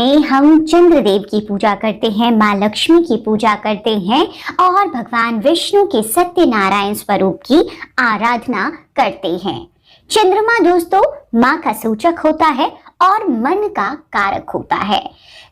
में हम चंद्रदेव की पूजा करते हैं, माँ लक्ष्मी की पूजा करते हैं और भगवान विष्णु के सत्यनारायण स्वरूप की आराधना करते हैं। चंद्रमा दोस्तों माँ का सूचक होता है और मन का कारक होता है।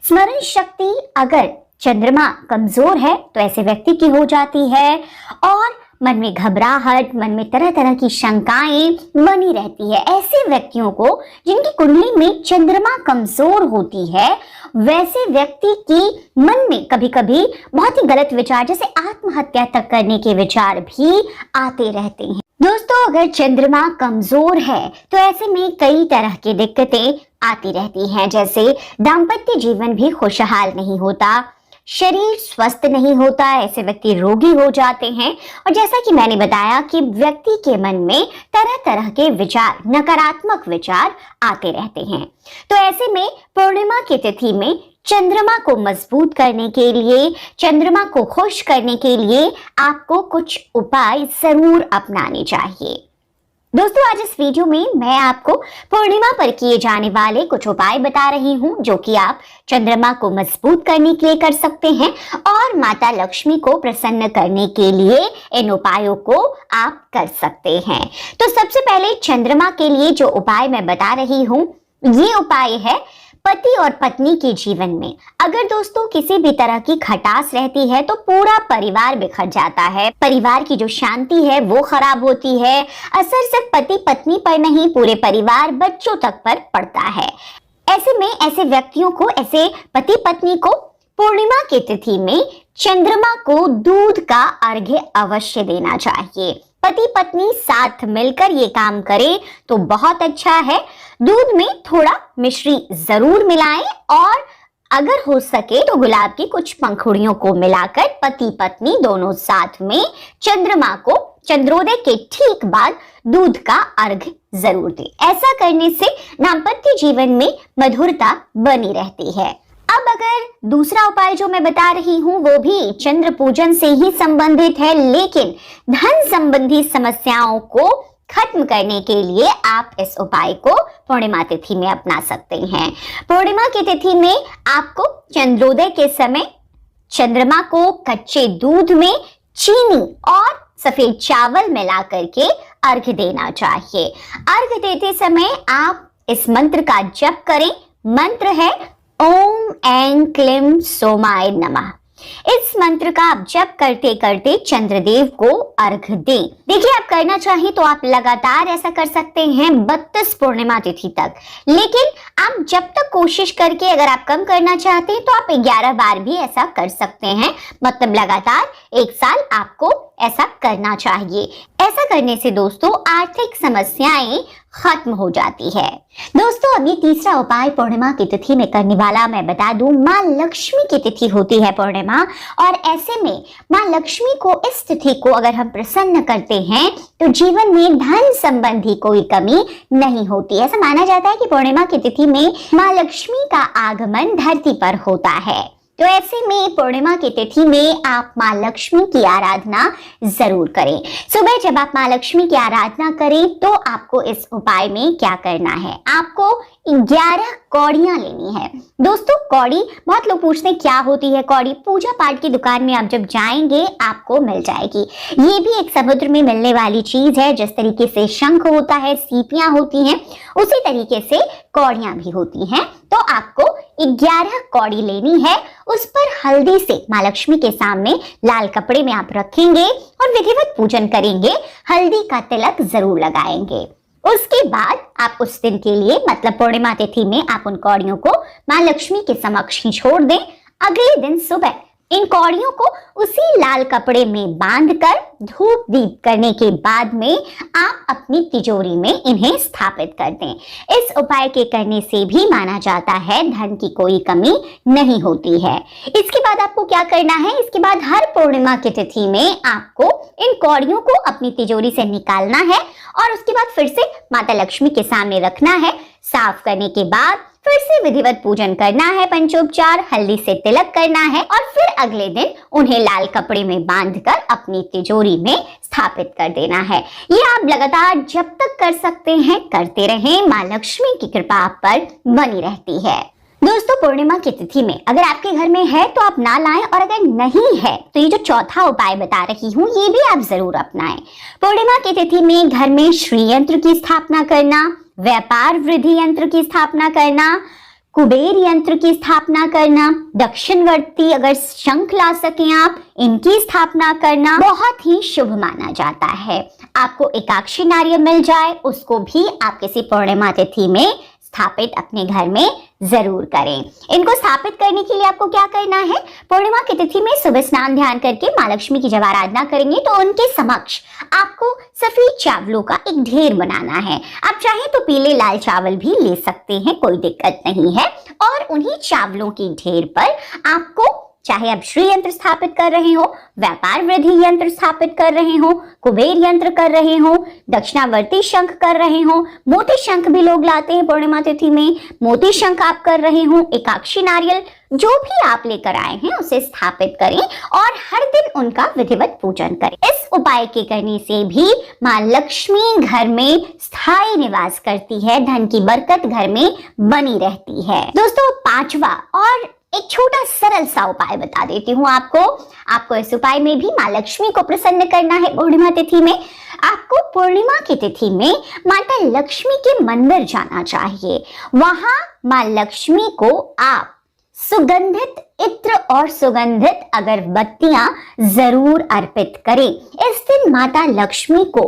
स्मरण शक्ति अगर चंद्रमा कमजोर है तो ऐसे व्यक्ति की हो जाती है और मन में घबराहट, मन में तरह तरह की शंकाएं बनी रहती है। ऐसे व्यक्तियों को जिनकी कुंडली में चंद्रमा कमजोर होती है, वैसे व्यक्ति की मन में कभी कभी बहुत ही गलत विचार जैसे आत्महत्या तक करने के विचार भी आते रहते हैं। दोस्तों अगर चंद्रमा कमजोर है तो ऐसे में कई तरह की दिक्कतें आती रहती हैं, जैसे दाम्पत्य जीवन भी खुशहाल नहीं होता, शरीर स्वस्थ नहीं होता, ऐसे व्यक्ति रोगी हो जाते हैं और जैसा कि मैंने बताया कि व्यक्ति के मन में तरह तरह के विचार, नकारात्मक विचार आते रहते हैं। तो ऐसे में पूर्णिमा की तिथि में चंद्रमा को मजबूत करने के लिए, चंद्रमा को खुश करने के लिए आपको कुछ उपाय जरूर अपनाने चाहिए। दोस्तों आज इस वीडियो में मैं आपको पूर्णिमा पर किए जाने वाले कुछ उपाय बता रही हूं जो कि आप चंद्रमा को मजबूत करने के लिए कर सकते हैं और माता लक्ष्मी को प्रसन्न करने के लिए इन उपायों को आप कर सकते हैं। तो सबसे पहले चंद्रमा के लिए जो उपाय मैं बता रही हूं, ये उपाय है पति और पत्नी के जीवन में अगर दोस्तों किसी भी तरह की खटास रहती है तो पूरा परिवार बिखर जाता है, परिवार की जो शांति है वो खराब होती है। असर सिर्फ पति पत्नी पर नहीं, पूरे परिवार बच्चों तक पर पड़ता है। ऐसे में ऐसे व्यक्तियों को, ऐसे पति पत्नी को पूर्णिमा की तिथि में चंद्रमा को दूध का अर्घ्य अवश्य देना चाहिए। पति पत्नी साथ मिलकर ये काम करें तो बहुत अच्छा है। दूध में थोड़ा मिश्री जरूर मिलाएं और अगर हो सके तो गुलाब की कुछ पंखुड़ियों को मिलाकर पति पत्नी दोनों साथ में चंद्रमा को चंद्रोदय के ठीक बाद दूध का अर्घ्य जरूर दें। ऐसा करने से दाम्पत्य जीवन में मधुरता बनी रहती है। अब अगर दूसरा उपाय जो मैं बता रही हूं वो भी चंद्र पूजन से ही संबंधित है, लेकिन धन संबंधी समस्याओं को खत्म करने के लिए आप इस उपाय को पूर्णिमा तिथि में अपना सकते हैं। पूर्णिमा की तिथि में आपको चंद्रोदय के समय चंद्रमा को कच्चे दूध में चीनी और सफेद चावल मिला करके अर्घ्य देना चाहिए। अर्घ्य देते समय आप इस मंत्र का जप करें। मंत्र है ओम ऐं क्लीं सोमाय नमः। इस मंत्र का आप जप करते करते चंद्रदेव को अर्घ्य दें। देखिए आप करना चाहें तो आप लगातार ऐसा कर सकते हैं 32 पूर्णिमा तिथि तक, लेकिन आप जब तक कोशिश करके अगर आप कम करना चाहते हैं तो आप 11 बार भी ऐसा कर सकते हैं। मतलब लगातार 1 साल आपको ऐसा करना चाहिए। ऐसा करने से दोस्तों आर्थिक समस्याएं खत्म हो जाती है। दोस्तों अब ये तीसरा उपाय पूर्णिमा की तिथि में करने वाला मैं बता दूं, माँ लक्ष्मी की तिथि होती है पूर्णिमा और ऐसे में माँ लक्ष्मी को इस तिथि को अगर हम प्रसन्न करते हैं तो जीवन में धन संबंधी कोई कमी नहीं होती। ऐसा माना जाता है कि पूर्णिमा की तिथि में माँ लक्ष्मी का आगमन धरती पर होता है। तो ऐसे में पूर्णिमा की तिथि में आप माँ लक्ष्मी की आराधना जरूर करें। सुबह जब आप माँ लक्ष्मी की आराधना करें तो आपको इस उपाय में क्या करना है, आपको 11 कौड़ियां लेनी है। दोस्तों कौड़ी, बहुत लोग पूछते हैं क्या होती है कौड़ी। पूजा पाठ की दुकान में आप जब जाएंगे आपको मिल जाएगी। ये भी एक समुद्र में मिलने वाली चीज है। जिस तरीके से शंख होता है, सीपियां होती हैं, उसी तरीके से कौड़ियां भी होती हैं। तो आपको 11 कौड़ी लेनी है। उस पर हल्दी से माँ लक्ष्मी के सामने लाल कपड़े में आप रखेंगे और विधिवत पूजन करेंगे। हल्दी का तिलक जरूर लगाएंगे। उसके बाद आप उस दिन के लिए मतलब पूर्णिमा तिथि में आप उन कौड़ियों को माँ लक्ष्मी के समक्ष ही छोड़ दें। अगले दिन सुबह इन कौड़ियों को उसी लाल कपड़े में बांधकर धूप दीप करने के बाद में आप अपनी तिजोरी में इन्हें स्थापित कर दें। इस उपाय के करने से भी माना जाता है धन की कोई कमी नहीं होती है। इसके बाद आपको क्या करना है, इसके बाद हर पूर्णिमा की तिथि में आपको इन कौड़ियों को अपनी तिजोरी से निकालना है और उसके बाद फिर से माता लक्ष्मी के सामने रखना है। साफ करने के बाद फिर से विधिवत पूजन करना है, पंचोपचार, हल्दी से तिलक करना है और फिर अगले दिन उन्हें लाल कपड़े में बांधकर अपनी तिजोरी में स्थापित कर देना है। ये आप लगातार जब तक कर सकते हैं करते रहें। माँ लक्ष्मी की कृपा आप पर बनी रहती है। दोस्तों पूर्णिमा की तिथि में अगर आपके घर में है तो आप ना लाएं, और अगर नहीं है तो ये जो चौथा उपाय बता रही हूँ ये भी आप जरूर अपनाएं। पूर्णिमा की तिथि में घर में श्री यंत्र की स्थापना करना, व्यापार वृद्धि यंत्र की स्थापना करना, कुबेर यंत्र की स्थापना करना, दक्षिणवर्ती अगर शंख ला सकें आप, इनकी स्थापना करना बहुत ही शुभ माना जाता है। आपको एकाक्षी नारियल मिल जाए उसको भी आप किसी पूर्णिमा तिथि में स्थापित अपने घर में जरूर करें। इनको स्थापित करने के लिए आपको क्या करना है, पूर्णिमा की तिथि में सुबह स्नान ध्यान करके मां लक्ष्मी की जब आराधना करेंगे तो उनके समक्ष आपको सफेद चावलों का एक ढेर बनाना है। आप चाहें तो पीले लाल चावल भी ले सकते हैं, कोई दिक्कत नहीं है। और उन्हीं चावलों की ढेर पर आपको, चाहे आप श्री यंत्र स्थापित कर रहे हो, व्यापार वृद्धि यंत्र स्थापित कर रहे हो, कुबेर यंत्र कर रहे हो, दक्षिणावर्ती शंख कर रहे हो, मोती शंख भी लोग लाते हैं पूर्णिमा तिथि में, मोती शंख आप कर रहे हो, एकाक्षी नारियल जो भी आप लेकर आए हैं उसे स्थापित करें और हर दिन उनका विधिवत पूजन करें। इस उपाय के करने से भी मां लक्ष्मी घर में स्थायी निवास करती है, धन की बरकत घर में बनी रहती है। दोस्तों पांचवा और एक छोटा सरल सा उपाय बता देती हूँ आपको इस उपाय में भी मां लक्ष्मी को प्रसन्न करना है। पूर्णिमा तिथि में आपको पूर्णिमा की तिथि में माता लक्ष्मी के मंदिर जाना चाहिए। वहां मां लक्ष्मी को आप सुगंधित इत्र और सुगंधित अगरबत्तियां जरूर अर्पित करें। इस दिन माता लक्ष्मी को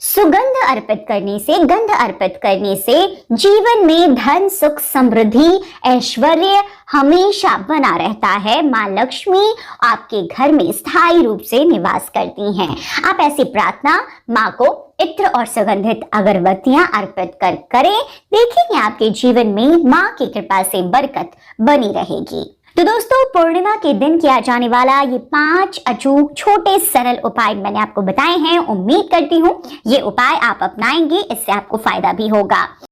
सुगंध अर्पित करने से, गंध अर्पित करने से जीवन में धन सुख समृद्धि ऐश्वर्य हमेशा बना रहता है। मां लक्ष्मी आपके घर में स्थायी रूप से निवास करती हैं। आप ऐसी प्रार्थना मां को इत्र और सुगंधित अगरबत्तियां अर्पित कर करें, देखेंगे आपके जीवन में मां की कृपा से बरकत बनी रहेगी। तो दोस्तों पूर्णिमा के दिन किया जाने वाला ये 5 अचूक छोटे सरल उपाय मैंने आपको बताए हैं। उम्मीद करती हूँ ये उपाय आप अपनाएंगे, इससे आपको फायदा भी होगा।